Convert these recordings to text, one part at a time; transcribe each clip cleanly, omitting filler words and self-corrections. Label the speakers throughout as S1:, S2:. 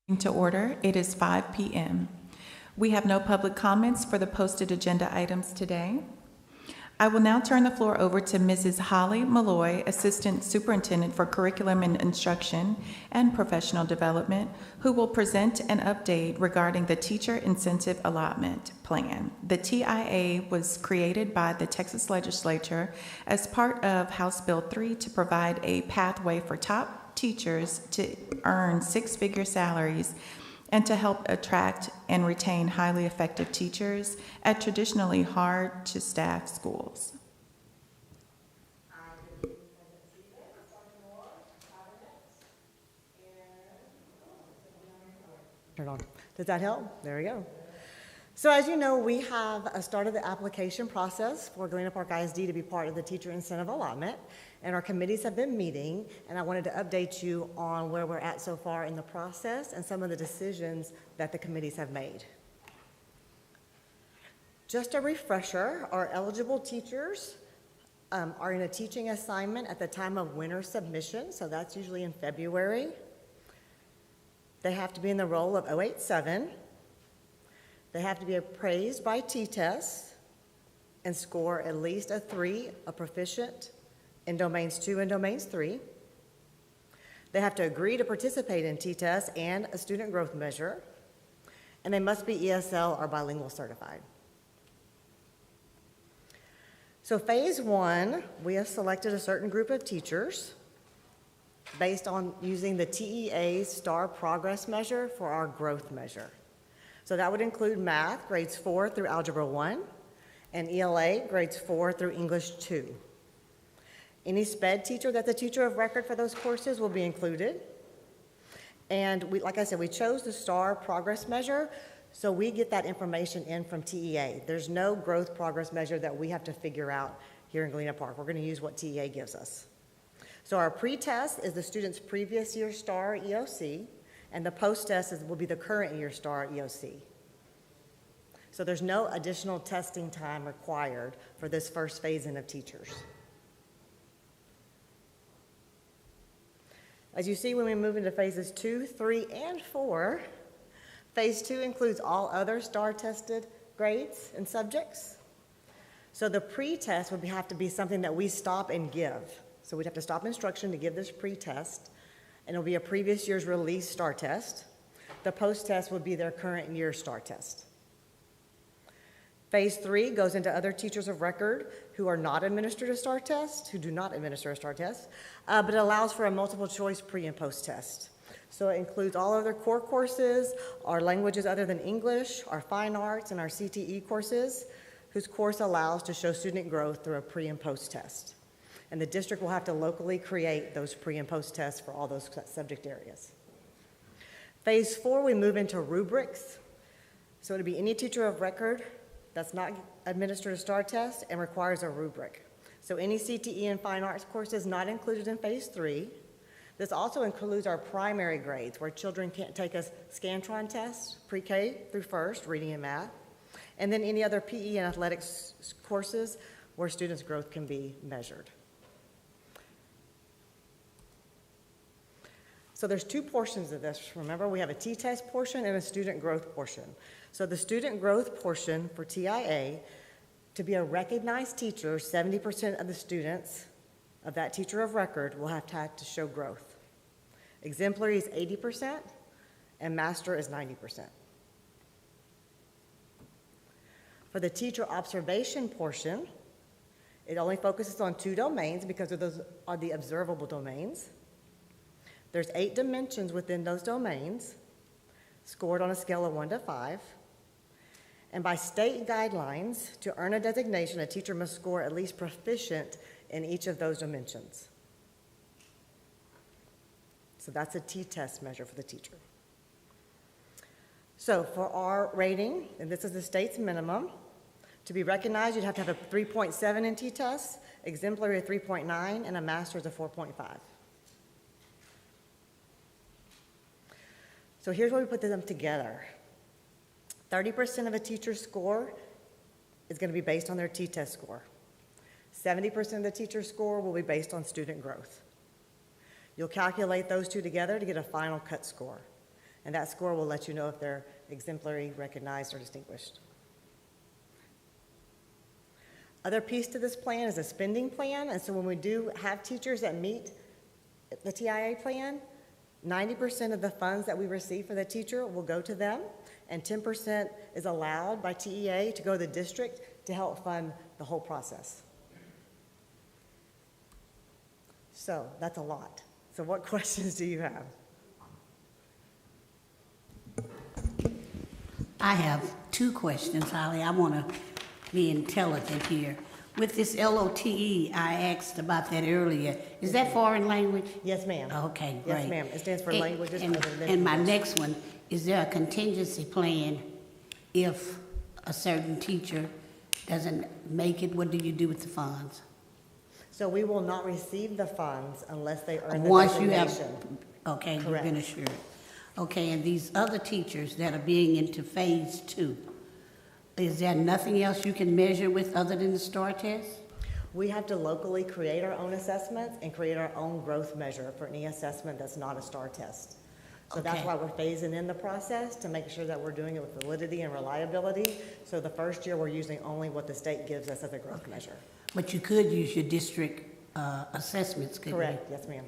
S1: To order, it is 5 p.m. We have no public comments for the posted agenda items today. I will now turn the floor over to Mrs. Holly Malloy, Assistant Superintendent for Curriculum and Instruction and Professional Development, who will present an update regarding the Teacher Incentive Allotment Plan. The TIA was created by the Texas Legislature as part of House Bill 3 to provide a pathway for top teachers to earn six-figure salaries and to help attract and retain highly effective teachers at traditionally hard-to-staff schools.
S2: Turn on. Does that help? There we go. So as you know, we have started the application process for Galena Park ISD to be part of the Teacher Incentive Allotment, and our committees have been meeting, and I wanted to update you on where we're at so far in the process and some of the decisions that the committees have made. Just a refresher, our eligible teachers are in a teaching assignment at the time of winter submission, so that's usually in February. They have to be in the role of 087. They have to be appraised by T-tests and score at least a 3, a proficient in domains 2 and domains 3. They have to agree to participate in T-tests and a student growth measure, and they must be ESL or bilingual certified. So phase 1, we have selected a certain group of teachers based on using the TEA STAR progress measure for our growth measure. So that would include math, grades 4 through algebra 1, and ELA, grades 4 through English 2. Any SPED teacher that's a teacher of record for those courses will be included. And like I said, we chose the STAR progress measure, so we get that information in from TEA. There's no growth progress measure that we have to figure out here in Galena Park. We're going to use what TEA gives us. So our pre-test is the student's previous year STAR EOC, and the post-test will be the current year STAR EOC. So there's no additional testing time required for this first phase-in of teachers. As you see, when we move into phases 2, 3, and 4, phase 2 includes all other STAR-tested grades and subjects. So the pre-test would have to be something that we stop and give. So we'd have to stop instruction to give this pre-test, and it'll be a previous year's release STAR test. The post-test would be their current year STAR test. Phase 3 goes into other teachers of record who are not administered a STAR test, who do not administer a STAR test, but it allows for a multiple choice pre and post test. So it includes all other core courses, our languages other than English, our fine arts, and our CTE courses, whose course allows to show student growth through a pre and post test. And the district will have to locally create those pre and post tests for all those subject areas. Phase 4, we move into rubrics. So it'll be any teacher of record that's not administered a STAR test and requires a rubric. So any CTE and fine arts courses not included in phase 3. This also includes our primary grades, where children can't take a Scantron test, pre-K through first, reading and math, and then any other PE and athletics courses where students' growth can be measured. So there's 2 portions of this. Remember, we have a T-test portion and a student growth portion. So the student growth portion for TIA, to be a recognized teacher, 70% of the students of that teacher of record will have to show growth. Exemplary is 80%, and master is 90%. For the teacher observation portion, it only focuses on 2 domains because those are the observable domains. There's 8 dimensions within those domains, scored on a scale of 1 to 5. And by state guidelines, to earn a designation, a teacher must score at least proficient in each of those dimensions. So that's a T-test measure for the teacher. So for our rating, and this is the state's minimum, to be recognized, you'd have to have a 3.7 in T-tests, exemplary a 3.9, and a master's a 4.5. So here's where we put them together. 30% of a teacher's score is going to be based on their T-test score. 70% of the teacher's score will be based on student growth. You'll calculate those two together to get a final cut score. and that score will let you know if they're exemplary, recognized, or distinguished. Other piece to this plan is a spending plan, and so when we do have teachers that meet the TIA plan, 90% of the funds that we receive for the teacher will go to them, and 10% is allowed by TEA to go to the district to help fund the whole process. So that's a lot. So what questions do you have?
S3: I have two questions, Holly. I want to be intelligent here. With this LOTE, I asked about that earlier. Is that foreign language?
S2: Yes, ma'am.
S3: Okay, great.
S2: Yes, ma'am. It stands for languages other than
S3: And my
S2: English.
S3: next one, is there a contingency plan if a certain teacher doesn't make it? What do you do with the funds?
S2: So we will not receive the funds unless they earn the
S3: Once you have,
S2: designation.
S3: okay, you've
S2: Correct.
S3: been assured. Okay, and these other teachers that are being into phase 2, is there nothing else you can measure with other than the STAR test?
S2: We have to locally create our own assessments and create our own growth measure for any assessment that's not a STAR test. So that's
S3: Okay.
S2: why we're phasing in the process, to make sure that we're doing it with validity and reliability. So the first year, we're using only what the state gives us as a growth measure.
S3: But you could use your district assessments, couldn't you?
S2: Correct, yes, ma'am.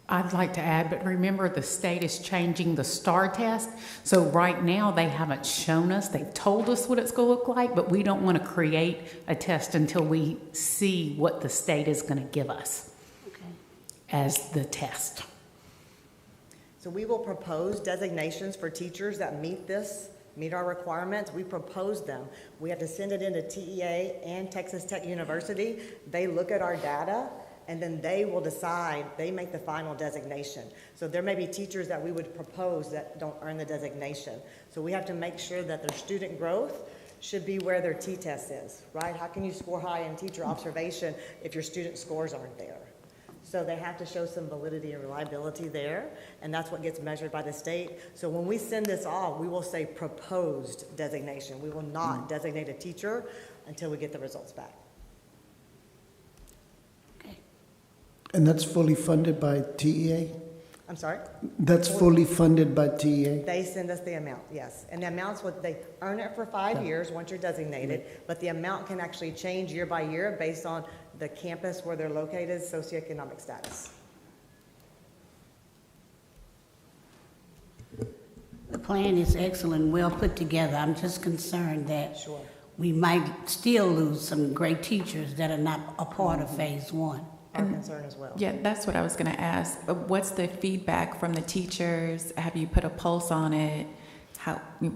S4: I'd like to add, but remember the state is changing the STAR test. So right now they haven't shown us, they've told us what it's going to look like, but we don't want to create a test until we see what the state is going to give us
S3: Okay.
S4: as the test.
S2: So we will propose designations for teachers that meet our requirements. We propose them. We have to send it into TEA and Texas Tech University. They look at our data, and then they will decide, they make the final designation. So there may be teachers that we would propose that don't earn the designation. So we have to make sure that their student growth should be where their T-test is, right? How can you score high in teacher observation if your student scores aren't there? So they have to show some validity and reliability there, and that's what gets measured by the state. So when we send this off, we will say proposed designation. We will not designate a teacher until we get the results back.
S3: Okay.
S5: And that's fully funded by TEA?
S2: I'm sorry?
S5: That's fully funded by TEA?
S2: They send us the amount, yes. And the amount's what they earn it for 5 years once you're designated, but the amount can actually change year by year based on the campus where they're located, socioeconomic status.
S3: The plan is excellent, well put together. I'm just concerned that
S2: Sure.
S3: we might still lose some great teachers that are not a part of phase 1.
S2: Our concern as well.
S1: Yeah, that's what I was going to ask. What's the feedback from the teachers? Have you put a pulse on it?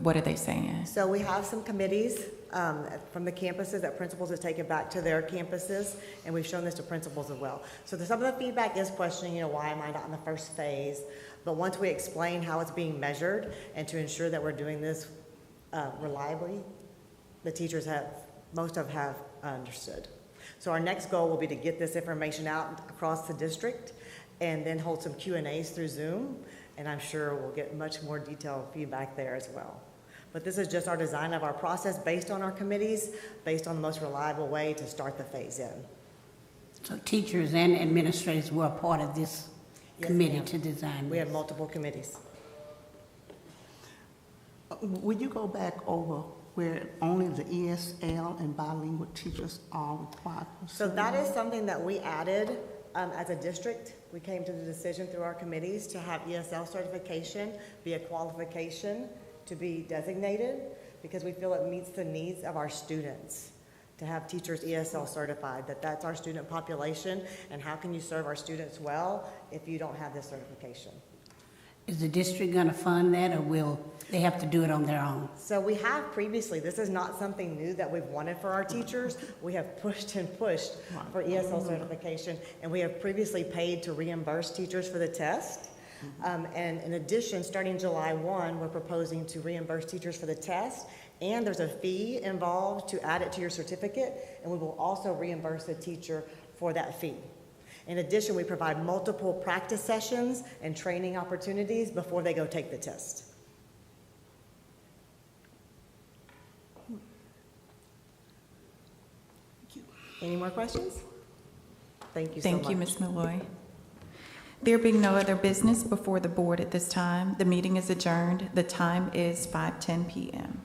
S1: What are they saying?
S2: So we have some committees from the campuses that principals have taken back to their campuses, and we've shown this to principals as well. So some of the feedback is questioning, why am I not in the first phase? But once we explain how it's being measured and to ensure that we're doing this reliably, the teachers most have understood. So our next goal will be to get this information out across the district and then hold some Q&As through Zoom, and I'm sure we'll get much more detailed feedback there as well. But this is just our design of our process based on our committees, based on the most reliable way to start the phase in.
S3: So teachers and administrators were a part of this
S2: Yes,
S3: committee
S2: ma'am.
S3: to design
S2: We
S3: this.
S2: have multiple committees.
S6: Will you go back over where only the ESL and bilingual teachers are required?
S2: So that is something that we added as a district. We came to the decision through our committees to have ESL certification be a qualification to be designated, because we feel it meets the needs of our students to have teachers ESL certified, that's our student population, and how can you serve our students well if you don't have this certification?
S3: Is the district going to fund that, or will they have to do it on their own?
S2: So we have previously, this is not something new that we've wanted for our teachers. We have pushed and pushed for ESL certification, and we have previously paid to reimburse teachers for the test. And in addition, starting July 1, we're proposing to reimburse teachers for the test, and there's a fee involved to add it to your certificate, and we will also reimburse the teacher for that fee. In addition, we provide multiple practice sessions and training opportunities before they go take the test. Any more questions? Thank you so much.
S1: Thank you, Ms. Malloy. There being no other business before the board at this time, the meeting is adjourned. The time is 5:10 p.m.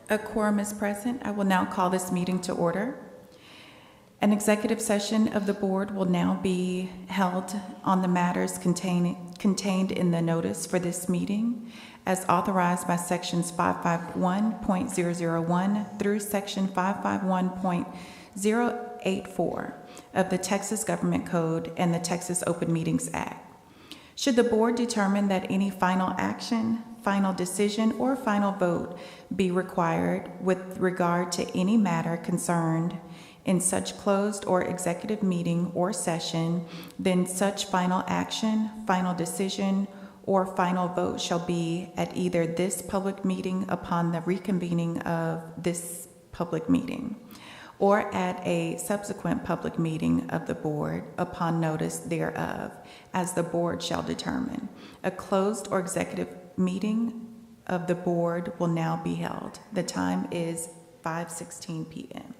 S1: A quorum is present. I will now call this meeting to order. An executive session of the board will now be held on the matters contained in the notice for this meeting as authorized by sections 551.001 through section 551.084 of the Texas Government Code and the Texas Open Meetings Act. Should the board determine that any final action, final decision, or final vote be required with regard to any matter concerned in such closed or executive meeting or session, then such final action, final decision, or final vote shall be at either this public meeting upon the reconvening of this public meeting, or at a subsequent public meeting of the board upon notice thereof, as the board shall determine. A closed or executive meeting of the board will now be held. The time is 5:16 p.m.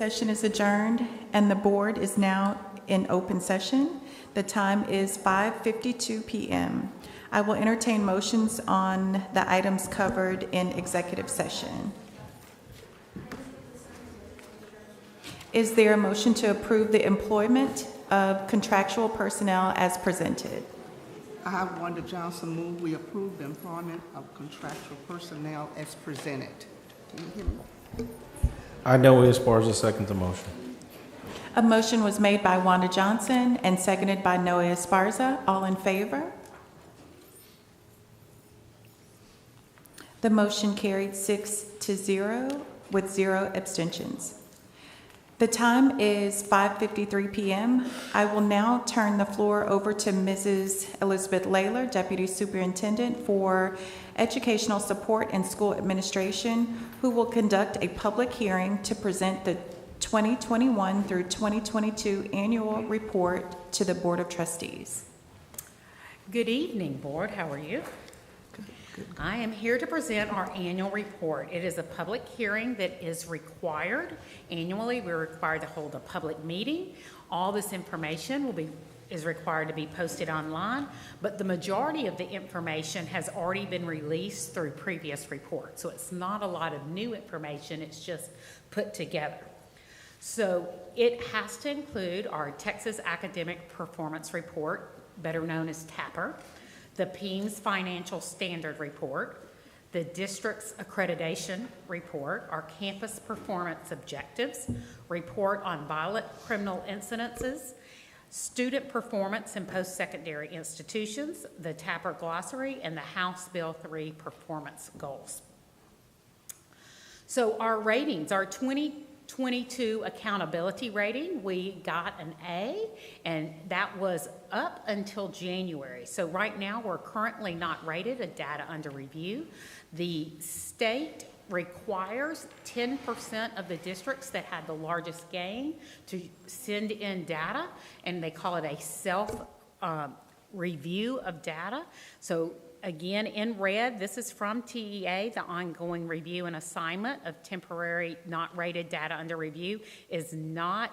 S1: Session is adjourned, and the board is now in open session. The time is 5:52 p.m. I will entertain motions on the items covered in executive session. Is there a motion to approve the employment of contractual personnel as presented?
S6: I, Wanda Johnson, move we approve the employment of contractual personnel as presented. Can you hear me?
S7: I, Noe Esparza, second the motion.
S1: A motion was made by Wanda Johnson and seconded by Noe Esparza. All in favor? The motion carried 6-0 with 0 abstentions. The time is 5:53 p.m. I will now turn the floor over to Mrs. Elizabeth Layler, Deputy Superintendent for Educational Support and School Administration, who will conduct a public hearing to present the 2021 through 2022 annual report to the Board of Trustees.
S4: Good evening, Board. How are you? I am here to present our annual report. It is a public hearing that is required. Annually, we're required to hold a public meeting. All this information is required to be posted online, but the majority of the information has already been released through previous reports. So it's not a lot of new information, it's just put together. So it has to include our Texas Academic Performance Report, better known as TAPR, the PEAMS Financial Standard Report, the district's accreditation report, our campus performance objectives, report on violent criminal incidences, student performance in post-secondary institutions, the TAPR glossary, and the House Bill 3 performance goals. So our ratings, our 2022 accountability rating, we got an A, and that was up until January. So right now we're currently not rated a data under review. The state requires 10% of the districts that had the largest gain to send in data, and they call it a self review of data. So again, in red, this is from TEA, the ongoing review and assignment of temporary not rated data under review is not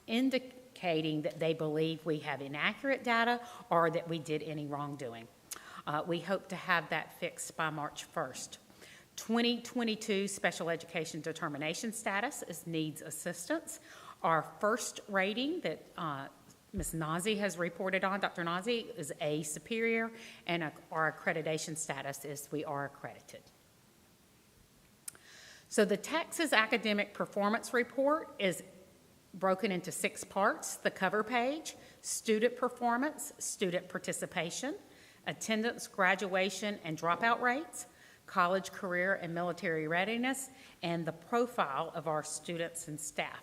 S4: indicating that they believe we have inaccurate data or that we did any wrongdoing. We hope to have that fixed by March 1st. 2022 special education determination status is needs assistance. Our first rating that Ms. Nazi has reported on, Dr. Nazi, is A superior, and our accreditation status is we are accredited. So the Texas Academic Performance Report is broken into 6 parts: the cover page, student performance, student participation, attendance, graduation, and dropout rates, college, career, and military readiness, and the profile of our students and staff.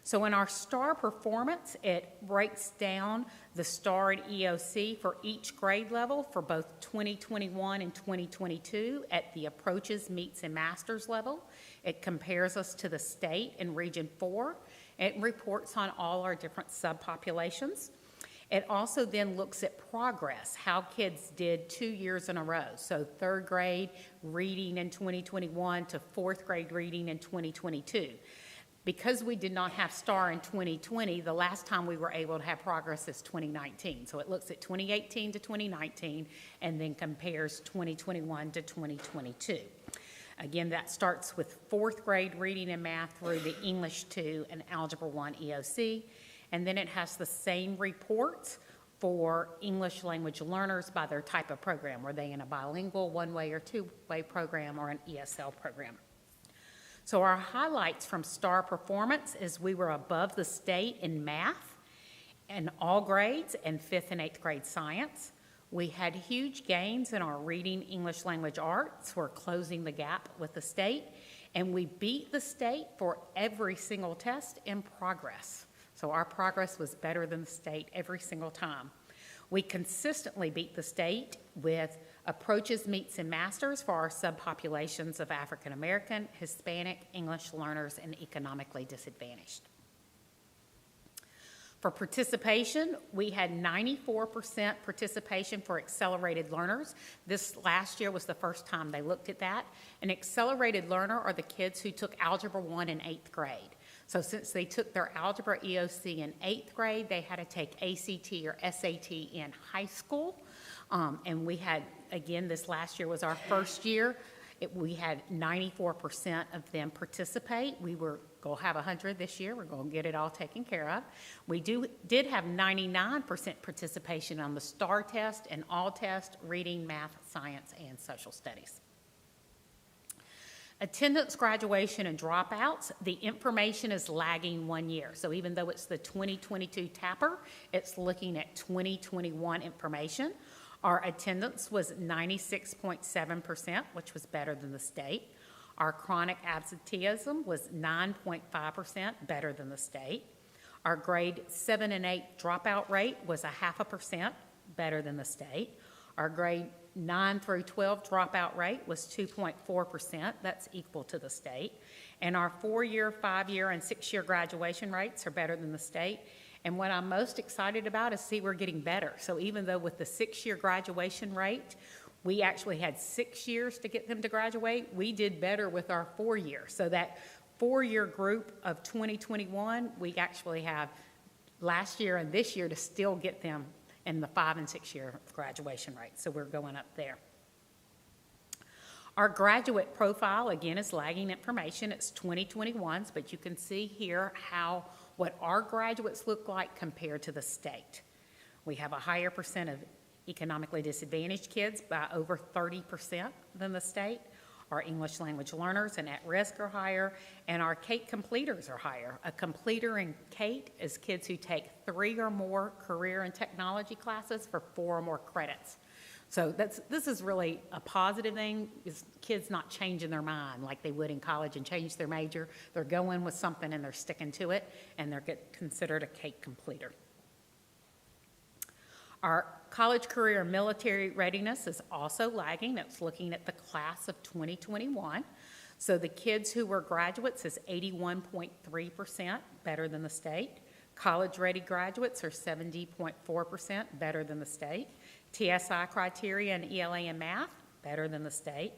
S4: So in our STAR performance, it breaks down the STAR and EOC for each grade level for both 2021 and 2022 at the approaches, meets, and masters level. It compares us to the state in Region 4. It reports on all our different subpopulations. It also then looks at progress, how kids did 2 years in a row. So 3rd grade reading in 2021 to 4th grade reading in 2022. Because we did not have STAR in 2020, the last time we were able to have progress is 2019. So it looks at 2018 to 2019 and then compares 2021 to 2022. Again, that starts with 4th grade reading and math through the English 2 and Algebra 1 EOC. And then it has the same reports for English language learners by their type of program. Were they in a bilingual, one-way or two-way program, or an ESL program? So our highlights from STAR performance is we were above the state in math in all grades and 5th and 8th grade science. We had huge gains in our reading, English language arts. We're closing the gap with the state. And we beat the state for every single test in progress. So our progress was better than the state every single time. We consistently beat the state with approaches, meets, and masters for our subpopulations of African American, Hispanic, English learners, and economically disadvantaged. For participation, we had 94% participation for accelerated learners. This last year was the first time they looked at that. An accelerated learner are the kids who took Algebra 1 in 8th grade. So since they took their algebra EOC in 8th grade, they had to take ACT or SAT in high school. And we had, again, this last year was our first year. We had 94% of them participate. We were going to have 100 this year. We're going to get it all taken care of. We did have 99% participation on the STAR test and all tests, reading, math, science, and social studies. Attendance, graduation, and dropouts, the information is lagging 1 year. So even though it's the 2022 TAPR, it's looking at 2021 information. Our attendance was 96.7%, which was better than the state. Our chronic absenteeism was 9.5%, better than the state. Our grade 7 and 8 dropout rate was 0.5%, better than the state. Our grade 9 through 12 dropout rate was 2.4%. That's equal to the state. And our 4-year, 5-year, and 6-year graduation rates are better than the state. And what I'm most excited about is we're getting better. So even though with the 6-year graduation rate, we actually had 6 years to get them to graduate, we did better with our 4-year. So that 4-year group of 2021, we actually have last year and this year to still get them in the 5- and 6-year graduation rate. So we're going up there. Our graduate profile, again, is lagging information. It's 2021's, but you can see here what our graduates look like compared to the state. We have a higher percent of economically disadvantaged kids by over 30% than the state. Our English language learners and at-risk are higher, and our CATE completers are higher. A completer in CATE is kids who take 3 or more career and technology classes for 4 or more credits. So this is really a positive thing, is kids not changing their mind like they would in college and change their major. They're going with something and they're sticking to it, and they're considered a CATE completer. Our college, career, and military readiness is also lagging. It's looking at the class of 2021. So the kids who were graduates is 81.3%, better than the state. College-ready graduates are 70.4%, better than the state. TSI criteria and ELA and math, better than the state.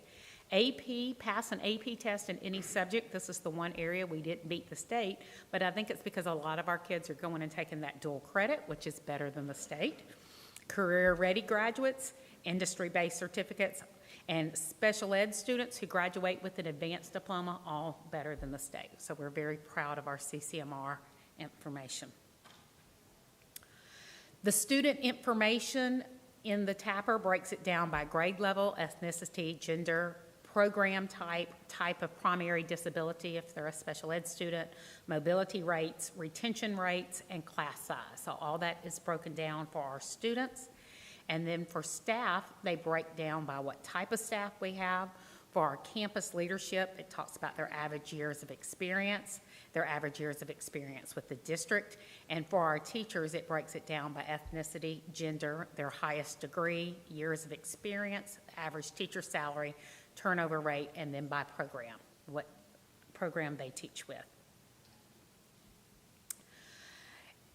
S4: AP, pass an AP test in any subject. This is the one area we didn't beat the state, but I think it's because a lot of our kids are going and taking that dual credit, which is better than the state. Career-ready graduates, industry-based certificates, and special ed students who graduate with an advanced diploma, all better than the state. So we're very proud of our CCMR information. The student information in the TAPR breaks it down by grade level, ethnicity, gender, program type of primary disability if they're a special ed student, mobility rates, retention rates, and class size. So all that is broken down for our students. And then for staff, they break down by what type of staff we have. For our campus leadership, it talks about their average years of experience, with the district. And for our teachers, it breaks it down by ethnicity, gender, their highest degree, years of experience, average teacher salary, turnover rate, and then by program, what program they teach with.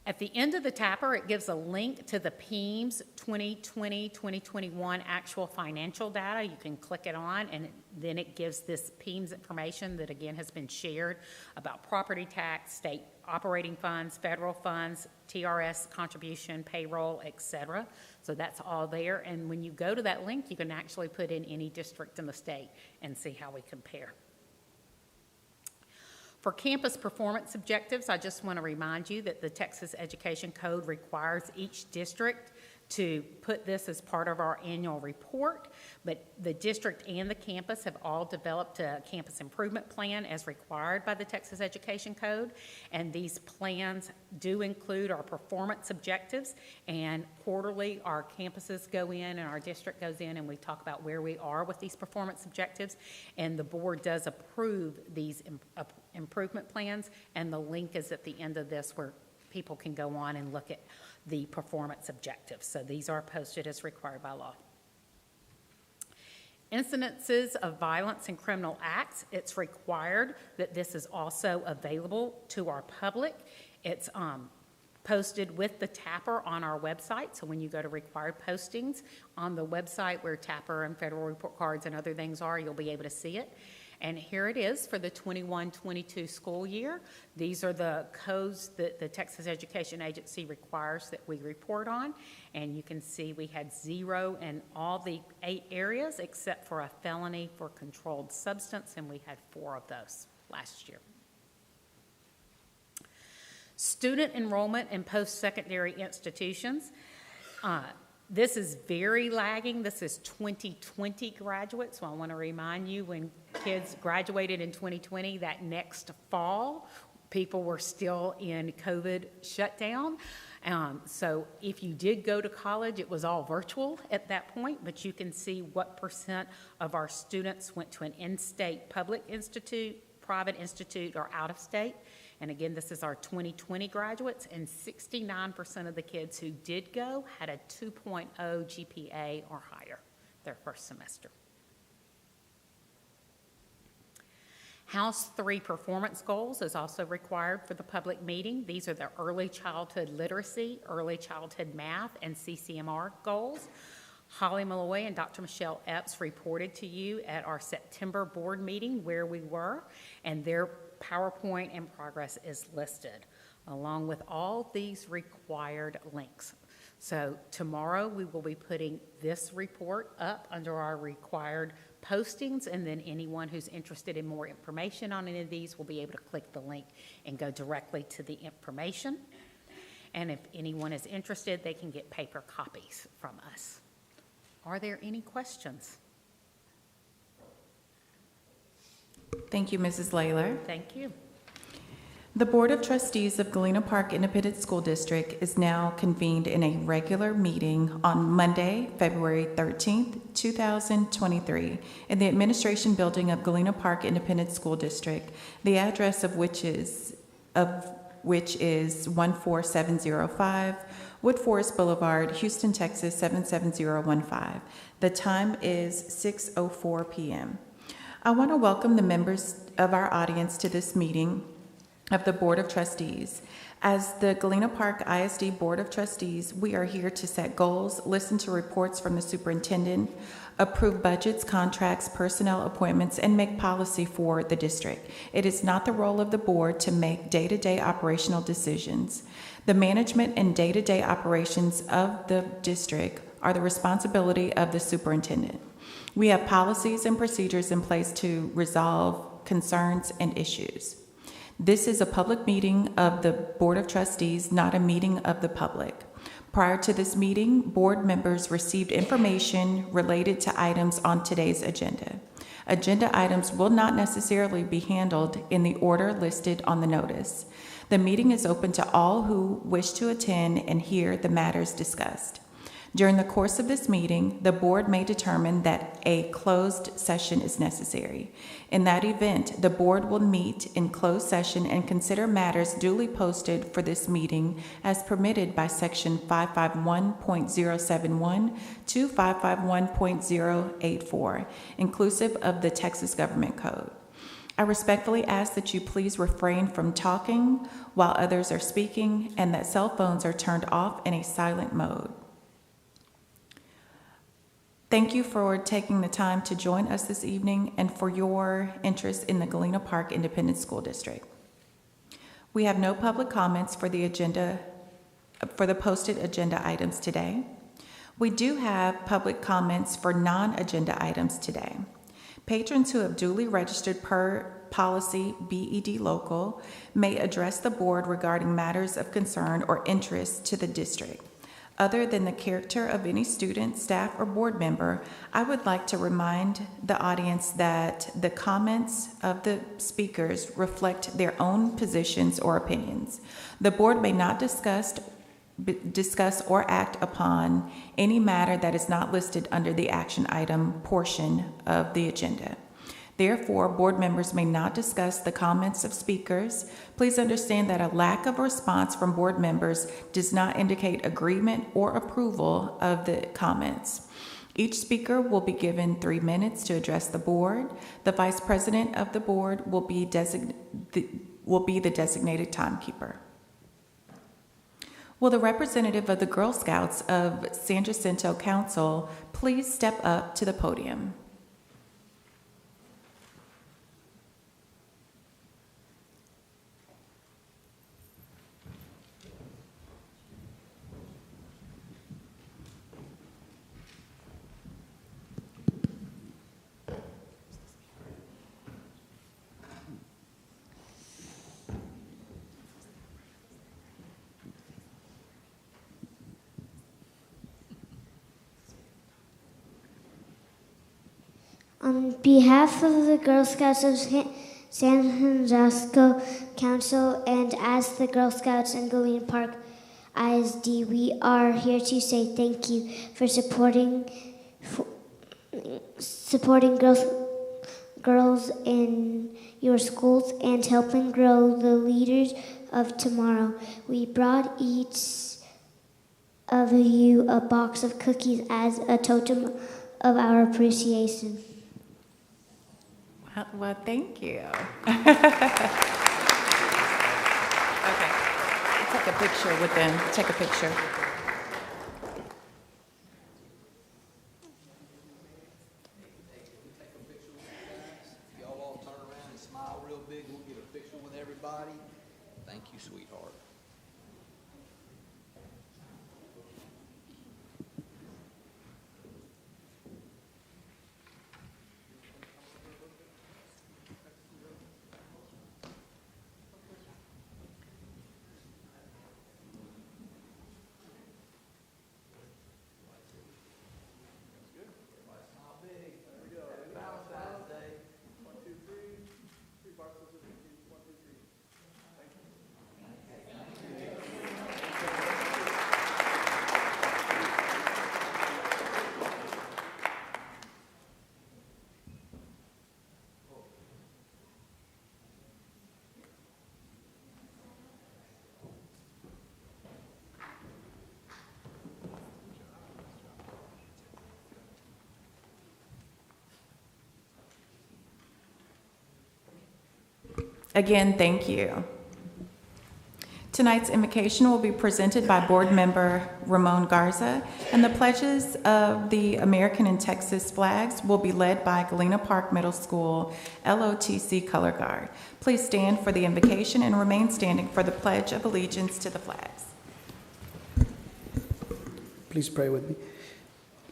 S4: At the end of the TAPR, it gives a link to the PEIMS 2020-2021 actual financial data. You can click it on, and then it gives this PEIMS information that, again, has been shared about property tax, state operating funds, federal funds, TRS contribution, payroll, etc. So that's all there. And when you go to that link, you can actually put in any district in the state and see how we compare. For campus performance objectives, I just want to remind you that the Texas Education Code requires each district to put this as part of our annual report, but the district and the campus have all developed a campus improvement plan as required by the Texas Education Code, and these plans do include our performance objectives, and quarterly our campuses go in and our district goes in and we talk about where we are with these performance objectives, and the board does approve these improvement plans, and the link is at the end of this where people can go on and look at the performance objectives. So these are posted as required by law. Incidences of violence and criminal acts, it's required that this is also available to our public. It's posted with the TAPR on our website. So when you go to required postings on the website where TAPR and federal report cards and other things are, you'll be able to see it. And here it is for the 21-22 school year. These are the codes that the Texas Education Agency requires that we report on. And you can see we had 0 in all the 8 areas except for a felony for controlled substance, and we had 4 of those last year. Student enrollment in post-secondary institutions. This is very lagging. This is 2020 graduates, so I want to remind you when kids graduated in 2020, that next fall, people were still in COVID shutdown. So if you did go to college, it was all virtual at that point, but you can see what percent of our students went to an in-state public institute, private institute, or out of state. And again, this is our 2020 graduates, and 69% of the kids who did go had a 2.0 GPA or higher their first semester. House 3 performance goals is also required for the public meeting. These are the early childhood literacy, early childhood math, and CCMR goals. Holly Malloy and Dr. Michelle Epps reported to you at our September board meeting where we were, and their PowerPoint in progress is listed, along with all these required links. So tomorrow we will be putting this report up under our required postings, and then anyone who's interested in more information on any of these will be able to click the link and go directly to the information. And if anyone is interested, they can get paper copies from us. Are there any questions?
S1: Thank you, Mrs. Layler.
S4: Thank you.
S1: The Board of Trustees of Galena Park Independent School District is now convened in a regular meeting on Monday, February 13th, 2023, in the Administration Building of Galena Park Independent School District, the address of which is 14705 Wood Forest Boulevard, Houston, Texas 77015. The time is 6:04 p.m. I want to welcome the members of our audience to this meeting of the Board of Trustees. As the Galena Park ISD Board of Trustees, we are here to set goals, listen to reports from the superintendent, approve budgets, contracts, personnel appointments, and make policy for the district. It is not the role of the board to make day-to-day operational decisions. The management and day-to-day operations of the district are the responsibility of the superintendent. We have policies and procedures in place to resolve concerns and issues. This is a public meeting of the Board of Trustees, not a meeting of the public. Prior to this meeting, board members received information related to items on today's agenda. Agenda items will not necessarily be handled in the order listed on the notice. The meeting is open to all who wish to attend and hear the matters discussed. During the course of this meeting, the board may determine that a closed session is necessary. In that event, the board will meet in closed session and consider matters duly posted for this meeting as permitted by Section 551.071 to 551.084, inclusive of the Texas Government Code. I respectfully ask that you please refrain from talking while others are speaking and that cell phones are turned off in a silent mode. Thank you for taking the time to join us this evening and for your interest in the Galena Park Independent School District. We have no public comments for the posted agenda items today. We do have public comments for non-agenda items today. Patrons who have duly registered per policy BED local may address the board regarding matters of concern or interest to the district. Other than the character of any student, staff, or board member, I would like to remind the audience that the comments of the speakers reflect their own positions or opinions. The board may not discuss or act upon any matter that is not listed under the action item portion of the agenda. Therefore, board members may not discuss the comments of speakers. Please understand that a lack of response from board members does not indicate agreement or approval of the comments. Each speaker will be given 3 minutes to address the board. The vice president of the board will be the designated timekeeper. Will the representative of the Girl Scouts of San Jacinto Council please step up to the podium?
S8: On behalf of the Girl Scouts of San Francisco Council and as the Girl Scouts in Galena Park ISD, we are here to say thank you for supporting girls in your schools and helping grow the leaders of tomorrow. We brought each of you a box of cookies as a totem of our appreciation.
S1: Well, thank you. Okay, take a picture with them. Take a picture.
S9: Y'all all turn around and smile real big. We'll get a picture with everybody. Thank you, sweetheart.
S1: Again, thank you. Tonight's invocation will be presented by Board Member Ramon Garza, and the pledges of the American and Texas flags will be led by Galena Park Middle School LOTC Color Guard. Please stand for the invocation and remain standing for the Pledge of Allegiance to the flags.
S5: Please pray with me.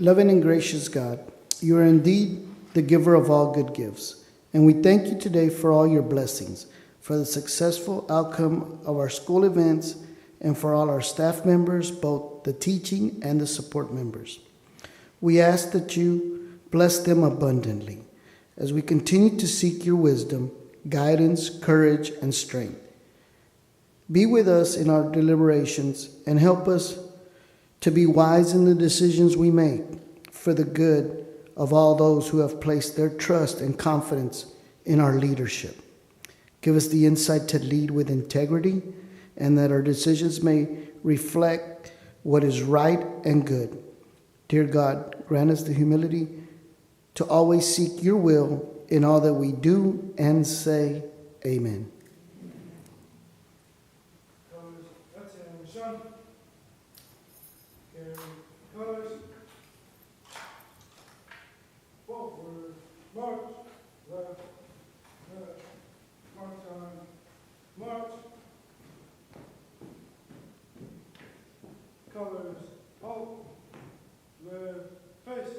S5: Loving and gracious God, you are indeed the giver of all good gifts, and we thank you today for all your blessings, for the successful outcome of our school events, and for all our staff members, both the teaching and the support members. We ask that you bless them abundantly as we continue to seek your wisdom, guidance, courage, and strength. Be with us in our deliberations and help us to be wise in the decisions we make for the good of all those who have placed their trust and confidence in our leadership. Give us the insight to lead with integrity, and that our decisions may reflect what is right and good. Dear God, grant us the humility to always seek your will in all that we do and say. Amen.
S10: Colors, hope, live, face.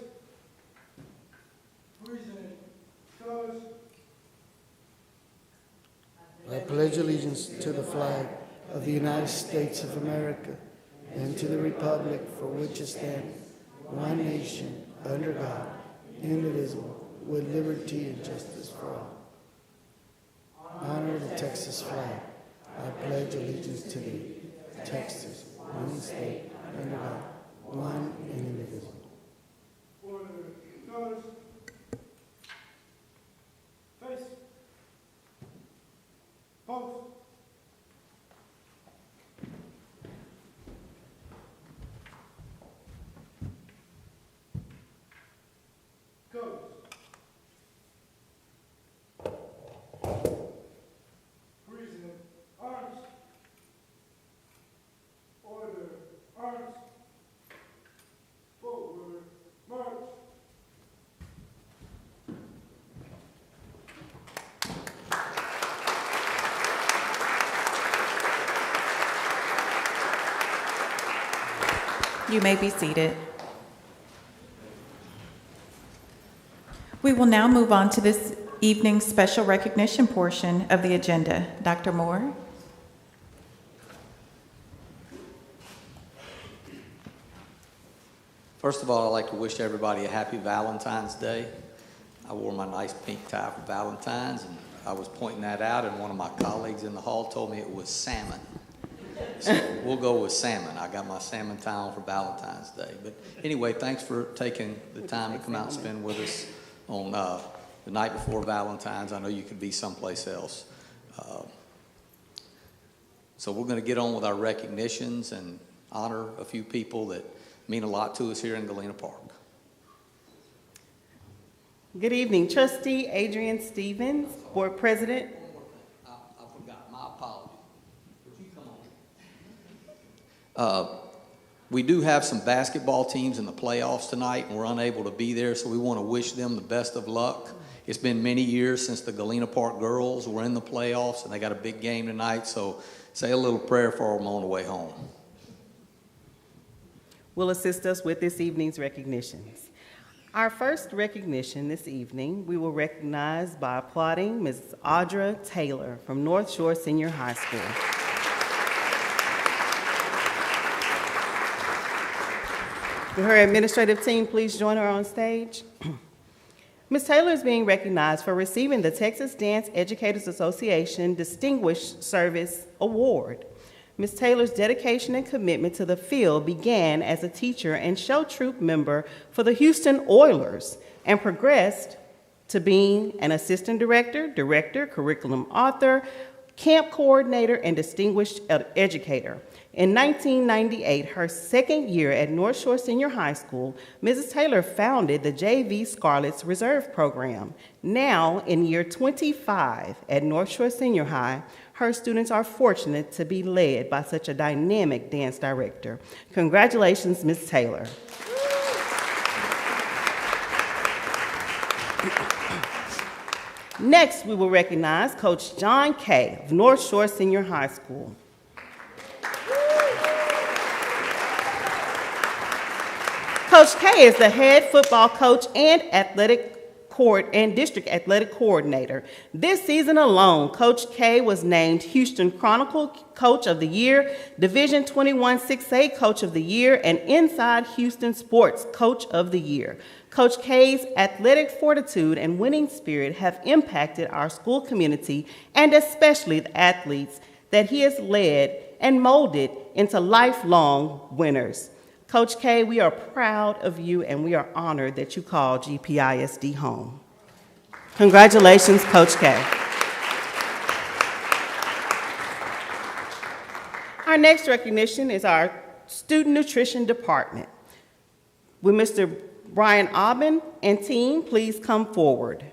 S10: Reasoning, colors.
S5: I pledge allegiance to the flag of the United States of America and to the republic for which it stands, one nation, under God, indivisible, with liberty and justice for all. Honor the Texas flag. I pledge allegiance to thee, Texas, one state, under God, one and indivisible.
S10: Order, colors. Face. Pose. Colors. Reason, arms. Order, arms. Forward, march.
S1: You may be seated. We will now move on to this evening's special recognition portion of the agenda. Dr. Moore.
S9: First of all, I'd like to wish everybody a happy Valentine's Day. I I wore my nice pink tie for Valentine's, and I was pointing that out, and one of my colleagues in the hall told me it was salmon. So we'll go with salmon. I got my salmon tie on for Valentine's Day. But anyway, thanks for taking the time to come out and spend with us on the night before Valentine's. I know you could be someplace else. So we're going to get on with our recognitions and honor a few people that mean a lot to us here in Galena Park.
S11: Good evening, Trustee Adrian Stevens, Board President.
S9: I forgot. My apologies. Would you come on? We do have some basketball teams in the playoffs tonight, and we're unable to be there, so we want to wish them the best of luck. It's been many years since the Galena Park girls were in the playoffs, and they got a big game tonight, so say a little prayer for them on the way home.
S11: Will assist us with this evening's recognitions. Our first recognition this evening, we will recognize by applauding Ms. Audra Taylor from North Shore Senior High School. Will her administrative team please join her on stage? Ms. Taylor is being recognized for receiving the Texas Dance Educators Association Distinguished Service Award. Ms. Taylor's dedication and commitment to the field began as a teacher and show troupe member for the Houston Oilers and progressed to being an assistant director, curriculum author, camp coordinator, and distinguished educator. In 1998, her second year at North Shore Senior High School, Mrs. Taylor founded the JV Scarlets Reserve Program. Now, in year 25 at North Shore Senior High, her students are fortunate to be led by such a dynamic dance director. Congratulations, Ms. Taylor. Next, we will recognize Coach John Kay of North Shore Senior High School. Coach Kay is the head football coach and district athletic coordinator. This season alone, Coach Kay was named Houston Chronicle Coach of the Year, Division 21 6A Coach of the Year, and Inside Houston Sports Coach of the Year. Coach Kay's athletic fortitude and winning spirit have impacted our school community and especially the athletes that he has led and molded into lifelong winners. Coach K, we are proud of you and we are honored that you call GPISD home. Congratulations, Coach K. Our next recognition is our Student Nutrition Department. Will Mr. Brian Aubin and team please come forward?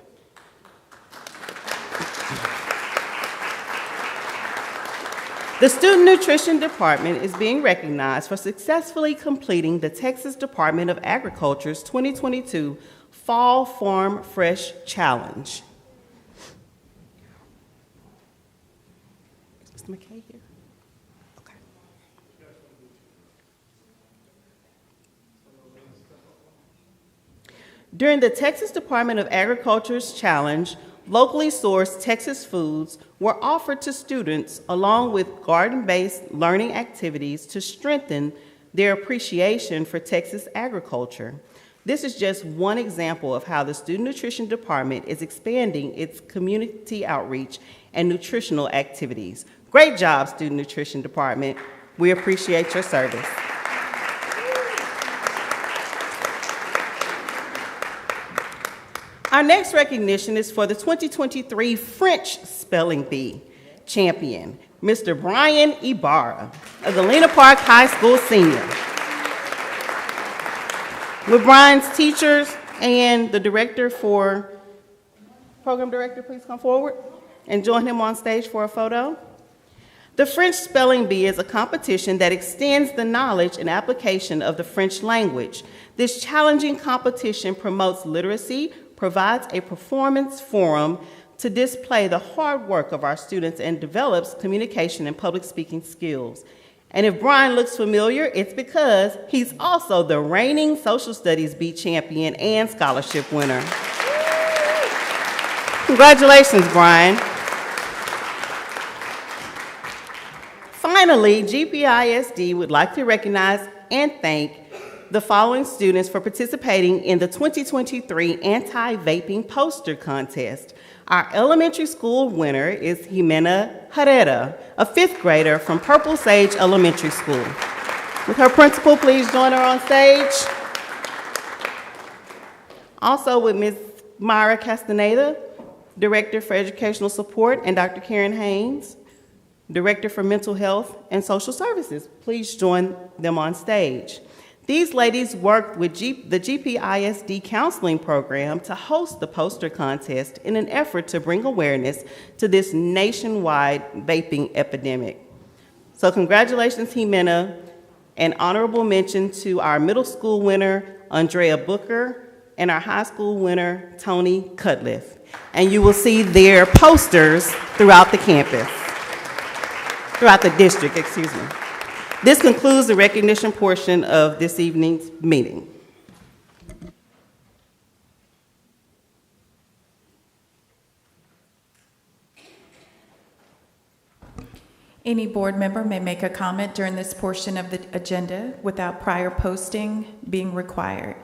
S11: The Student Nutrition Department is being recognized for successfully completing the Texas Department of Agriculture's 2022 Fall Farm Fresh Challenge. Is Mr. McKay here? Okay. During the Texas Department of Agriculture's challenge, locally sourced Texas foods were offered to students along with garden-based learning activities to strengthen their appreciation for Texas agriculture. This is just one example of how the Student Nutrition Department is expanding its community outreach and nutritional activities. Great job, Student Nutrition Department. We appreciate your service. Our next recognition is for the 2023 French Spelling Bee champion, Mr. Brian Ibarra, a Galena Park High School senior. Will Brian's teachers and the program director please come forward and join him on stage for a photo? The French Spelling Bee is a competition that extends the knowledge and application of the French language. This challenging competition promotes literacy, provides a performance forum to display the hard work of our students, and develops communication and public speaking skills. And if Brian looks familiar, it's because he's also the reigning social studies Bee champion and scholarship winner. Congratulations, Brian. Finally, GPISD would like to recognize and thank the following students for participating in the 2023 Anti-Vaping Poster Contest. Our elementary school winner is Jimena Herrera, a 5th grader from Purple Sage Elementary School. With her principal, please join her on stage. Also with Ms. Myra Castaneda, Director for Educational Support, and Dr. Karen Haynes, Director for Mental Health and Social Services. Please join them on stage. These ladies worked with the GPISD counseling program to host the poster contest in an effort to bring awareness to this nationwide vaping epidemic. So congratulations, Jimena, and honorable mention to our middle school winner, Andrea Booker, and our high school winner, Tony Cutliff. And you will see their posters throughout the campus, throughout the district, excuse me. This concludes the recognition portion of this evening's meeting.
S1: Any board member may make a comment during this portion of the agenda without prior posting being required.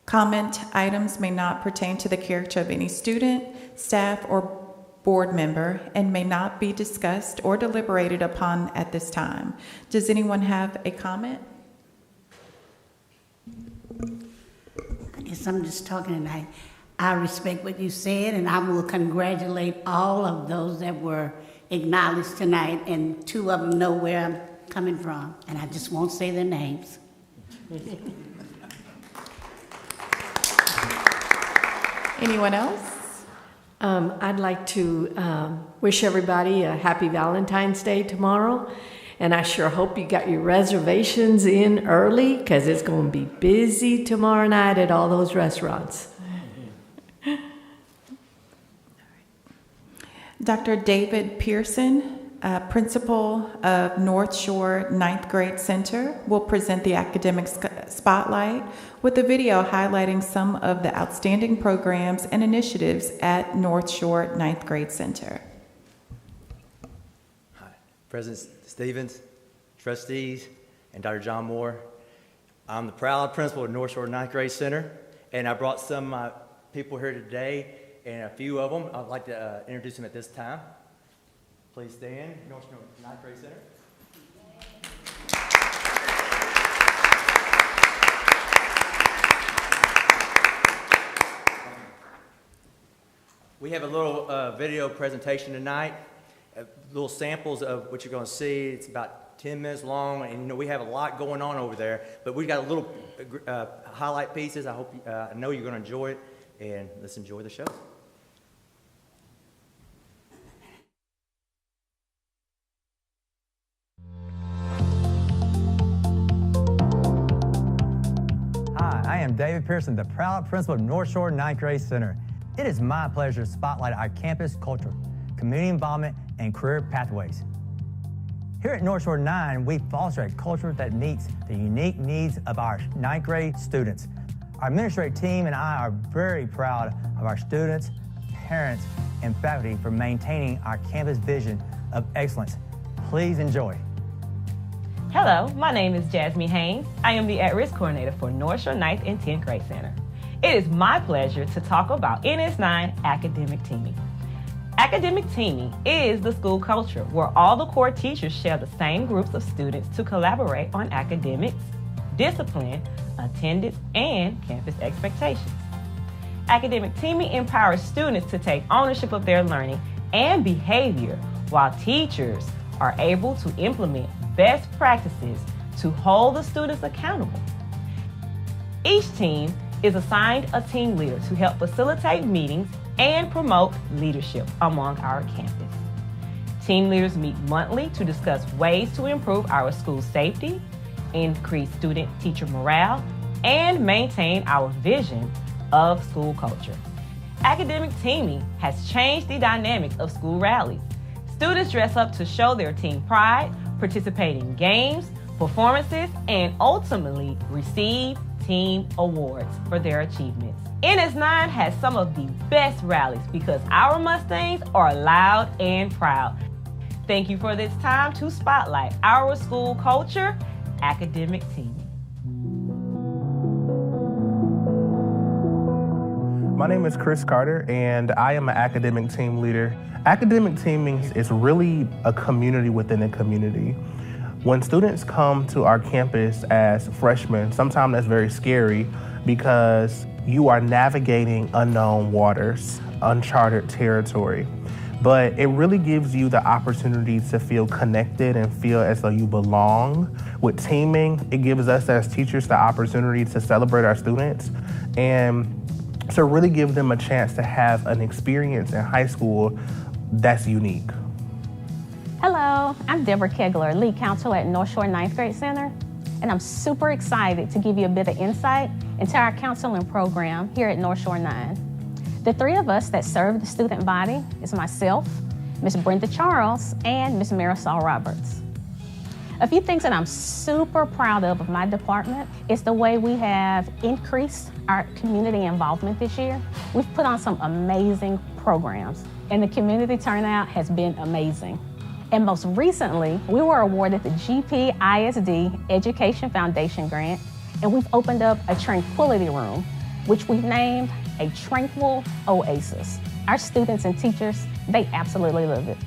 S1: Comment items may not pertain to the character of any student, staff, or board member and may not be discussed or deliberated upon at this time. Does anyone have a comment?
S3: I guess I'm just talking tonight. I respect what you said, and I will congratulate all of those that were acknowledged tonight, and 2 of them know where I'm coming from, and I just won't say their names.
S1: Anyone else?
S12: I'd like to wish everybody a happy Valentine's Day tomorrow. And I sure hope you got your reservations in early because it's going to be busy tomorrow night at all those restaurants.
S1: Dr. David Pearson, principal of North Shore 9th Grade Center, will present the academic spotlight with a video highlighting some of the outstanding programs and initiatives at North Shore 9th Grade Center.
S13: Hi, President Stevens, trustees, and Dr. John Moore. I'm the proud principal of North Shore 9th Grade Center, and I brought some of my people here today, and a few of them I'd like to introduce them at this time. Please stand, North Shore 9th Grade Center. We have a little video presentation tonight, little samples of what you're going to see. It's about 10 minutes long, and you know we have a lot going on over there, but we've got a little highlight pieces. I hope I know you're going to enjoy it, and let's enjoy the show.
S14: Hi, I am David Pearson, the proud principal of North Shore 9th Grade Center. It is my pleasure to spotlight our campus culture, community involvement, and career pathways. Here at North Shore 9, we foster a culture that meets the unique needs of our 9th grade students. Our administrative team and I are very proud of our students, parents, and faculty for maintaining our campus vision of excellence. Please enjoy.
S15: Hello, my name is Jasmine Haynes. I am the at-risk coordinator for North Shore 9th and 10th Grade Center. It is my pleasure to talk about NS9 academic teaming. Academic teaming is the school culture where all the core teachers share the same groups of students to collaborate on academics, discipline, attendance, and campus expectations. Academic teaming empowers students to take ownership of their learning and behavior while teachers are able to implement best practices to hold the students accountable. Each team is assigned a team leader to help facilitate meetings and promote leadership among our campus. Team leaders meet monthly to discuss ways to improve our school safety, increase student-teacher morale, and maintain our vision of school culture. Academic teaming has changed the dynamics of school rallies. Students dress up to show their team pride, participate in games, performances, and ultimately receive team awards for their achievements. NS9 has some of the best rallies because our Mustangs are loud and proud. Thank you for this time to spotlight our school culture, academic teaming.
S16: My name is Chris Carter, and I am an academic team leader. Academic teaming is really a community within a community. When students come to our campus as freshmen, sometimes that's very scary because you are navigating unknown waters, uncharted territory. But it really gives you the opportunity to feel connected and feel as though you belong. With teaming, it gives us as teachers the opportunity to celebrate our students and to really give them a chance to have an experience in high school that's unique.
S17: Hello, I'm Deborah Kegler, lead counselor at North Shore 9th Grade Center, and I'm super excited to give you a bit of insight into our counseling program here at North Shore 9. The three of us that serve the student body is myself, Miss Brenda Charles, and Miss Marisol Roberts. A few things that I'm super proud of my department is the way we have increased our community involvement this year. We've put on some amazing programs, and the community turnout has been amazing. And most recently, we were awarded the GPISD Education Foundation grant, and we've opened up a tranquility room, which we've named a tranquil oasis. Our students and teachers, they absolutely love it.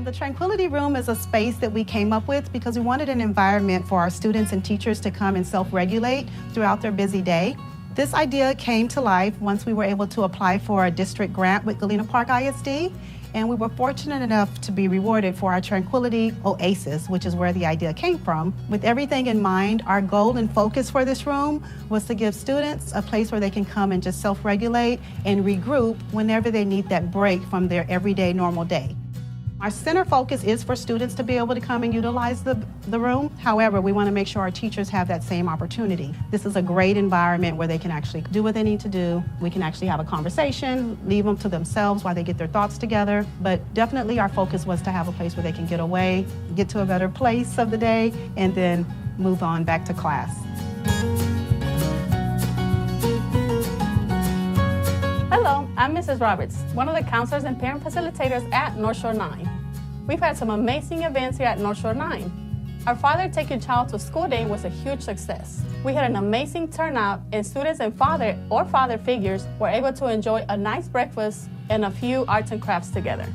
S18: The Tranquility Room is a space that we came up with because we wanted an environment for our students and teachers to come and self-regulate throughout their busy day. This idea came to life once we were able to apply for a district grant with Galena Park ISD, and we were fortunate enough to be rewarded for our Tranquility Oasis, which is where the idea came from. With everything in mind, our goal and focus for this room was to give students a place where they can come and just self-regulate and regroup whenever they need that break from their everyday normal day. Our center focus is for students to be able to come and utilize the room. However, we want to make sure our teachers have that same opportunity. This is a great environment where they can actually do what they need to do. We can actually have a conversation, leave them to themselves while they get their thoughts together. But definitely our focus was to have a place where they can get away, get to a better place of the day, and then move on back to class.
S19: Hello, I'm Mrs. Roberts, one of the counselors and parent facilitators at North Shore 9. We've had some amazing events here at North Shore 9. Our Father Take Your Child to School Day was a huge success. We had an amazing turnout, and students and father or father figures were able to enjoy a nice breakfast and a few arts and crafts together.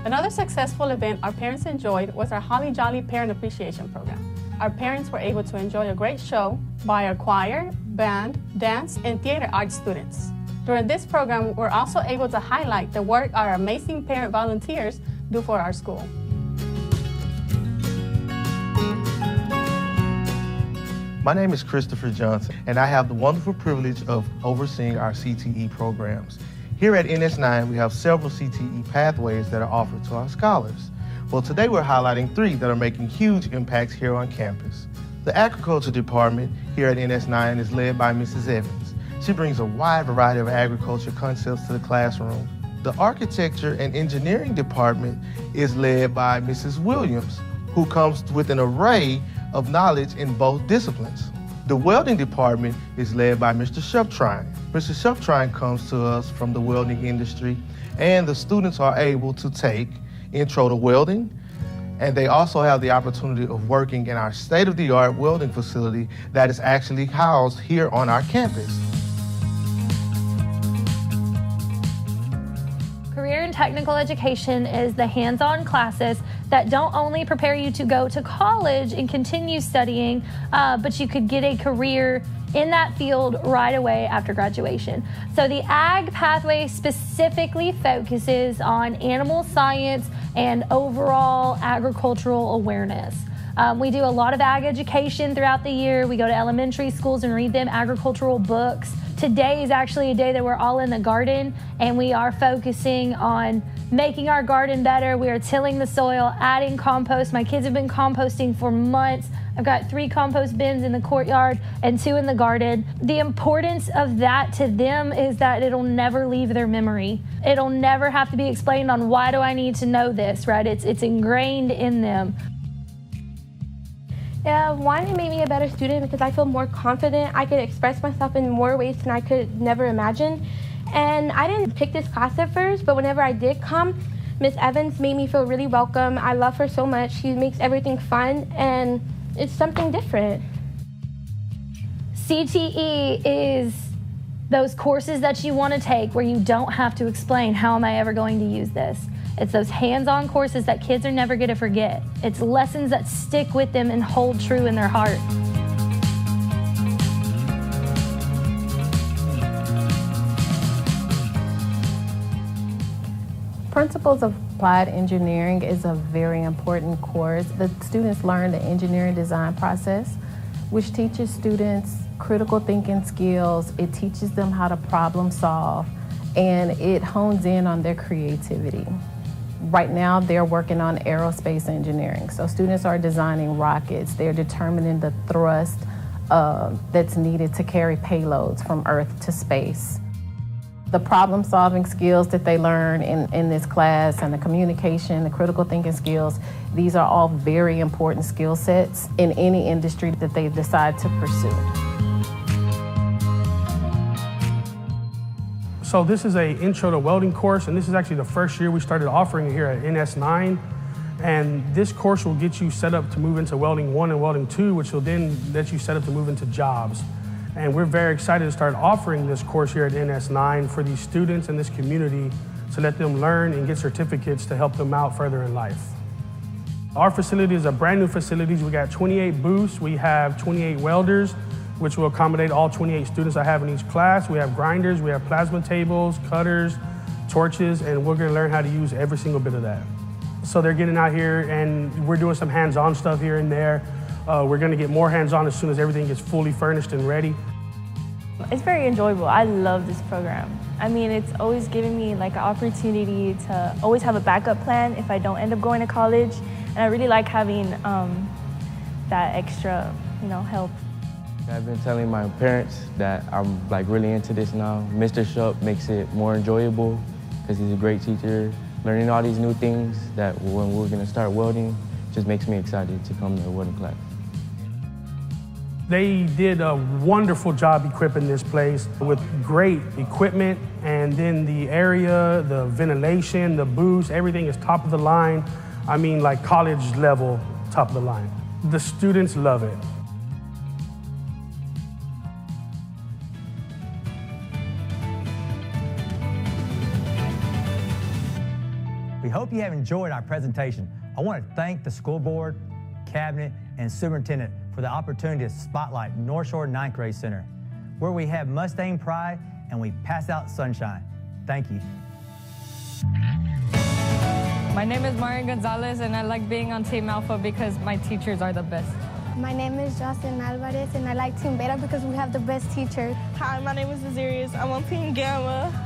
S19: Another successful event our parents enjoyed was our Holly Jolly Parent Appreciation Program. Our parents were able to enjoy a great show by our choir, band, dance, and theater arts students. During this program, we're also able to highlight the work our amazing parent volunteers do for our school.
S16: My name is Christopher Johnson, and I have the wonderful privilege of overseeing our CTE programs. Here at NS9, we have several CTE pathways that are offered to our scholars. Well, today we're highlighting 3 that are making huge impacts here on campus. The agriculture department here at NS9 is led by Mrs. Evans. She brings a wide variety of agriculture concepts to the classroom. The architecture and engineering department is led by Mrs. Williams, who comes with an array of knowledge in both disciplines. The welding department is led by Mr. Shuptrine. Mr. Shuptrine comes to us from the welding industry, and the students are able to take Intro to Welding, and they also have the opportunity of working in our state-of-the-art welding facility that is actually housed here on our campus.
S20: Career and technical education is the hands-on classes that don't only prepare you to go to college and continue studying, but you could get a career in that field right away after graduation. So the ag pathway specifically focuses on animal science and overall agricultural awareness. We do a lot of ag education throughout the year. We go to elementary schools and read them agricultural books. Today is actually a day that we're all in the garden, and we are focusing on making our garden better. We are tilling the soil, adding compost. My kids have been composting for months. I've got 3 compost bins in the courtyard and 2 in the garden. The importance of that to them is that it'll never leave their memory. It'll never have to be explained on why do I need to know this, right? It's ingrained in them.
S21: One, it made me a better student because I feel more confident. I could express myself in more ways than I could never imagine. And I didn't pick this class at first, but whenever I did come, Miss Evans made me feel really welcome. I love her so much. She makes everything fun, and it's something different.
S20: CTE is those courses that you want to take where you don't have to explain, how am I ever going to use this? It's those hands-on courses that kids are never going to forget. It's lessons that stick with them and hold true in their heart.
S2: Principles of Applied Engineering is a very important course. The students learn the engineering design process, which teaches students critical thinking skills. It teaches them how to problem solve, and it hones in on their creativity. Right now, they're working on aerospace engineering. So students are designing rockets. They're determining the thrust that's needed to carry payloads from Earth to space. The problem-solving skills that they learn in this class and the communication, the critical thinking skills, these are all very important skill sets in any industry that they decide to pursue.
S10: So this is an intro to welding course, and this is actually the first year we started offering it here at NS9. And this course will get you set up to move into welding 1 and welding 2, which will then let you set up to move into jobs. And we're very excited to start offering this course here at NS9 for these students in this community to let them learn and get certificates to help them out further in life. Our facility is a brand new facility. We got 28 booths. We have 28 welders, which will accommodate all 28 students I have in each class. We have grinders, we have plasma tables, cutters, torches, and we're gonna learn how to use every single bit of that. So they're getting out here and we're doing some hands-on stuff here and there. We're gonna get more hands-on as soon as everything gets fully furnished and ready.
S22: It's very enjoyable. I love this program. I mean, it's always giving me like an opportunity to always have a backup plan if I don't end up going to college. And I really like having that extra, help.
S23: I've been telling my parents that I'm like really into this now. Mr. Shupp makes it more enjoyable because he's a great teacher. Learning all these new things that when we're gonna start welding just makes me excited to come to the welding class.
S10: They did a wonderful job equipping this place with great equipment, and then the area, the ventilation, the booths, everything is top of the line. I mean, like college level, top of the line. The students love it.
S14: We hope you have enjoyed our presentation. I want to thank the school board, cabinet, and superintendent for the opportunity to spotlight North Shore Ninth Grade Center, where we have Mustang pride and we pass out sunshine. Thank you.
S24: My name is Marian Gonzalez, and I like being on Team Alpha because my teachers are the best.
S25: My name is Jocelyn Alvarez, and I like Team Beta because we have the best teachers.
S26: Hi, my name is Azarius. I'm on Team Gamma.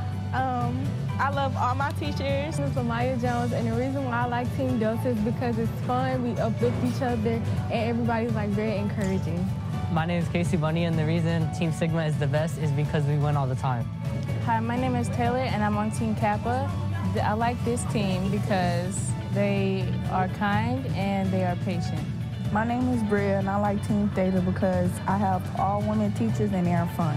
S26: I love all my teachers.
S27: This is Amaya Jones, and the reason why I like Team Delta is because it's fun, we uplift each other, and everybody's like very encouraging.
S28: My name is Casey Bunny, and the reason Team Sigma is the best is because we win all the time.
S29: Hi, my name is Taylor, and I'm on Team Kappa. I like this team because they are kind and they are patient.
S30: My name is Bria, and I like Team Theta because I have all women teachers and they are fun.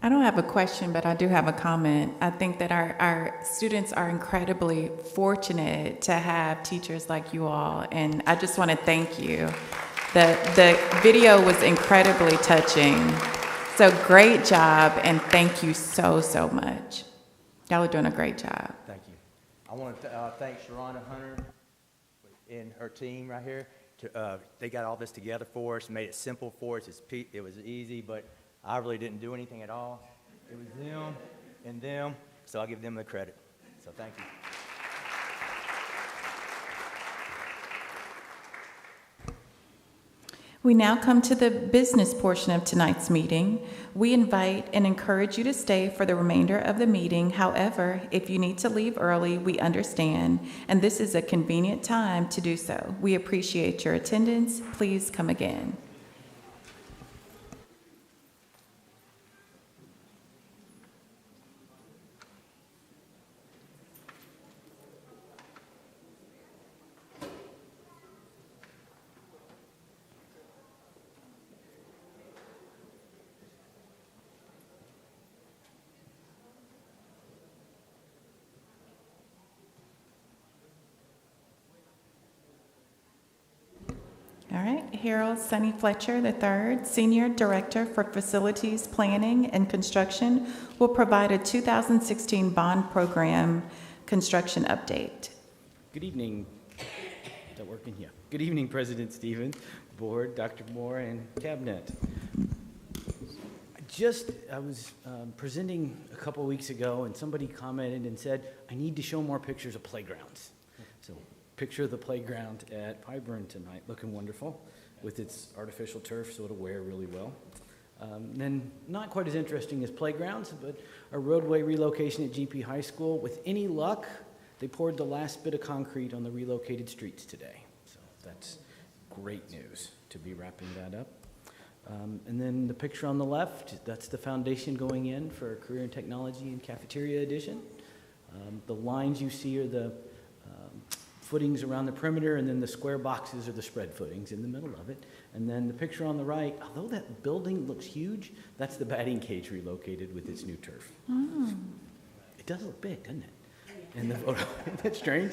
S1: I don't have a question, but I do have a comment. I think that our students are incredibly fortunate to have teachers like you all, and I just want to thank you. The video was incredibly touching. So great job, and thank you so much. Y'all are doing a great job.
S13: Thank you. I want to thank Sharona Hunter and her team right here. They got all this together for us, made it simple for us. It was easy, but I really didn't do anything at all. It was them and them, so I'll give them the credit. So thank you.
S1: We now come to the business portion of tonight's meeting. We invite and encourage you to stay for the remainder of the meeting. However, if you need to leave early, we understand, and this is a convenient time to do so. We appreciate your attendance. Please come again. Harold Sonny Fletcher III, Senior Director for Facilities Planning and Construction, will provide a 2016 bond program construction update.
S3: Good evening. Is that working? Yeah. Good evening, President Stevens, Board, Dr. Moore, and Cabinet. I was presenting a couple weeks ago, and somebody commented and said, I need to show more pictures of playgrounds. So, picture of the playground at Pyburn tonight, looking wonderful with its artificial turf, so it'll wear really well. Then, not quite as interesting as playgrounds, but a roadway relocation at GP High School. With any luck, they poured the last bit of concrete on the relocated streets today. So that's great news to be wrapping that up. And then the picture on the left, that's the foundation going in for Career and Technology and Cafeteria Edition. The lines you see are the footings around the perimeter, and then the square boxes are the spread footings in the middle of it. And then the picture on the right, although that building looks huge, that's the batting cage relocated with its new turf.
S1: Mm.
S3: It does look big, doesn't it? In the photo. Isn't that strange?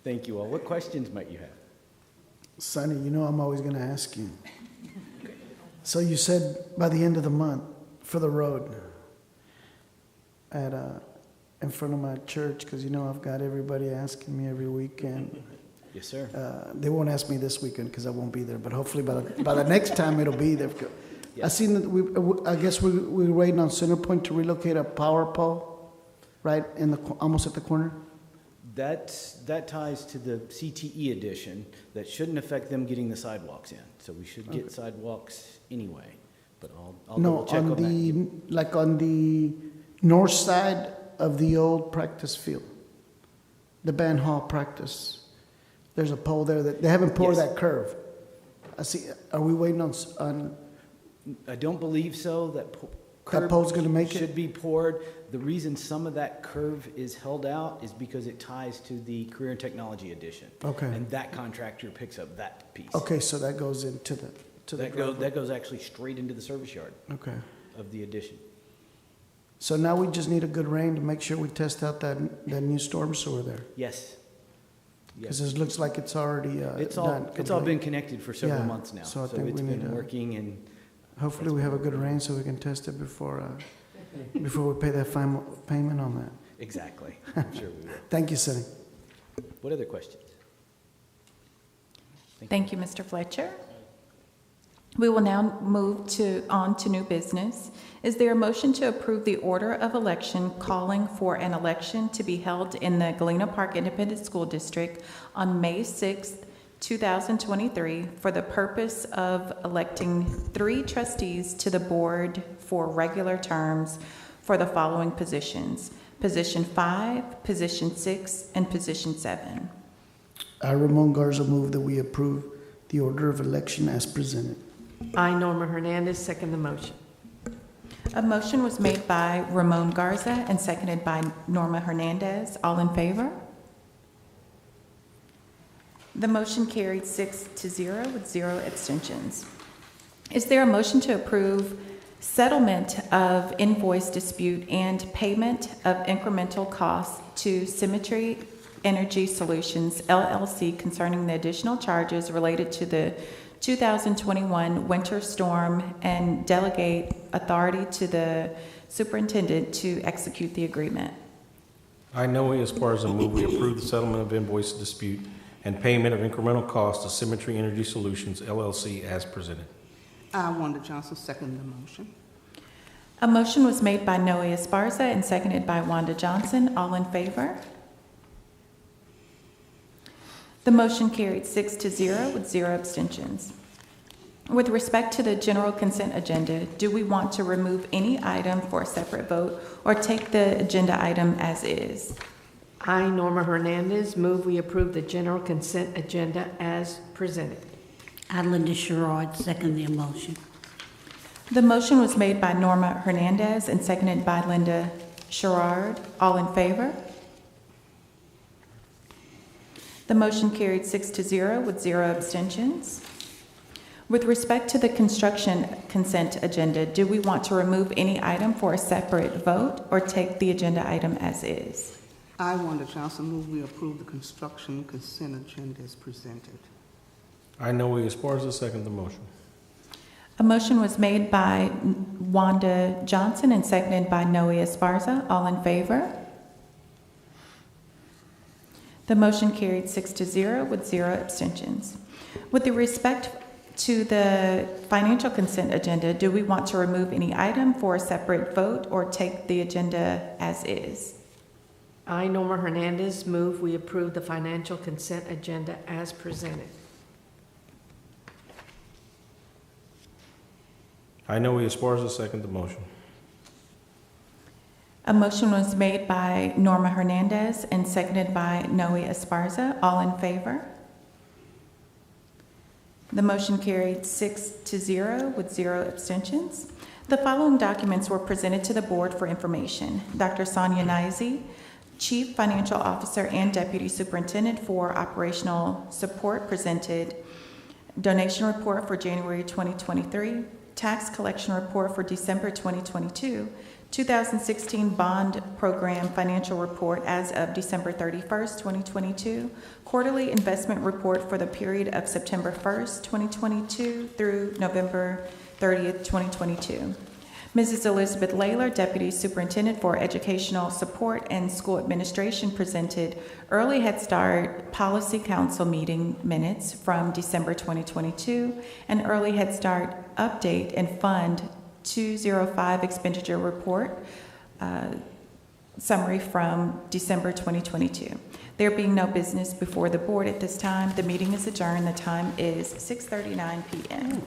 S3: Thank you all. What questions might you have?
S4: Sonny, you know I'm always going to ask you. So you said by the end of the month for the road at in front of my church, because you know I've got everybody asking me every weekend.
S3: Yes, sir.
S4: They won't ask me this weekend because I won't be there, but hopefully by the next time it'll be there.
S3: Yes.
S4: I seen that I guess we're waiting on Centerpoint to relocate a power pole, right in the almost at the corner.
S3: That ties to the CTE edition. That shouldn't affect them getting the sidewalks in. So we should get sidewalks anyway. But I'll double check on that.
S4: Like on the north side of the old practice field, the band hall practice. There's a pole there that they haven't poured that curve. I see. Are we waiting on?
S3: I don't believe so.
S4: That pole's going to make it?
S3: Should be poured. The reason some of that curve is held out is because it ties to the Career and Technology Edition.
S4: Okay.
S3: And that contractor picks up that piece.
S4: Okay, so that goes into the
S3: that goes actually straight into the service yard.
S4: Okay.
S3: Of the addition.
S4: So now we just need a good rain to make sure we test out that new storm sewer there.
S3: Yes.
S4: Because it looks like it's already
S3: it's
S4: done.
S3: It's all been connected for several months now.
S4: So I think
S3: it's
S4: we need
S3: been working, and
S4: hopefully we have a good rain so we can test it before we pay that final payment on that.
S3: Exactly. I'm sure we will.
S4: Thank you, Sonny.
S3: What other questions?
S1: Thank you, Mr. Fletcher. We will now move on to new business. Is there a motion to approve the order of election calling for an election to be held in the Galena Park Independent School District on May 6th, 2023 for the purpose of electing 3 trustees to the board for regular terms for the following positions: Position 5, Position 6, and Position 7.
S4: Ramon Garza move that we approve the order of election as presented.
S5: I, Norma Hernandez, second the motion.
S1: A motion was made by Ramon Garza and seconded by Norma Hernandez. All in favor? The motion carried 6-0 with 0 abstentions. Is there a motion to approve settlement of invoice dispute and payment of incremental costs to Symmetry Energy Solutions, LLC, concerning the additional charges related to the 2021 winter storm, and delegate authority to the superintendent to execute the agreement?
S6: I, Noe Esparza, move we approve the settlement of invoice dispute and payment of incremental costs to Symmetry Energy Solutions, LLC, as presented.
S7: I, Wanda Johnson, second the motion.
S1: A motion was made by Noe Esparza and seconded by Wanda Johnson. All in favor? The motion carried 6-0 with 0 abstentions. With respect to the general consent agenda, do we want to remove any item for a separate vote or take the agenda item as is?
S5: I, Norma Hernandez, move we approve the general consent agenda as presented.
S8: I, Linda Sherrod, second the motion.
S1: The motion was made by Norma Hernandez and seconded by Linda Sherrod. All in favor? The motion carried 6-0 with 0 abstentions. With respect to the construction consent agenda, do we want to remove any item for a separate vote or take the agenda item as is?
S7: I, Wanda Johnson, move we approve the construction consent agenda as presented.
S6: I know we Esparza, second the motion.
S1: A motion was made by Wanda Johnson and seconded by Noe Esparza. All in favor? The motion carried 6-0 with 0 abstentions. With respect to the financial consent agenda, do we want to remove any item for a separate vote or take the agenda as is?
S5: I, Norma Hernandez, move we approve the financial consent agenda as presented.
S6: I know we Esparza, second the motion.
S1: A motion was made by Norma Hernandez and seconded by Noe Esparza. All in favor? The motion carried 6-0 with 0 abstentions. The following documents were presented to the board for information. Dr. Sonia Nizy, Chief Financial Officer and Deputy Superintendent for Operational Support, presented donation report for January 2023, tax collection report for December 2022, 2016 bond program financial report as of December 31st, 2022, quarterly investment report for the period of September 1st, 2022 through November 30th, 2022. Mrs. Elizabeth Layler, Deputy Superintendent for Educational Support and School Administration, presented Early Head Start Policy Council meeting minutes from December 2022 and Early Head Start Update and Fund 205 Expenditure Report summary from December 2022. There being no business before the board at this time, the meeting is adjourned. The time is 6:39 p.m.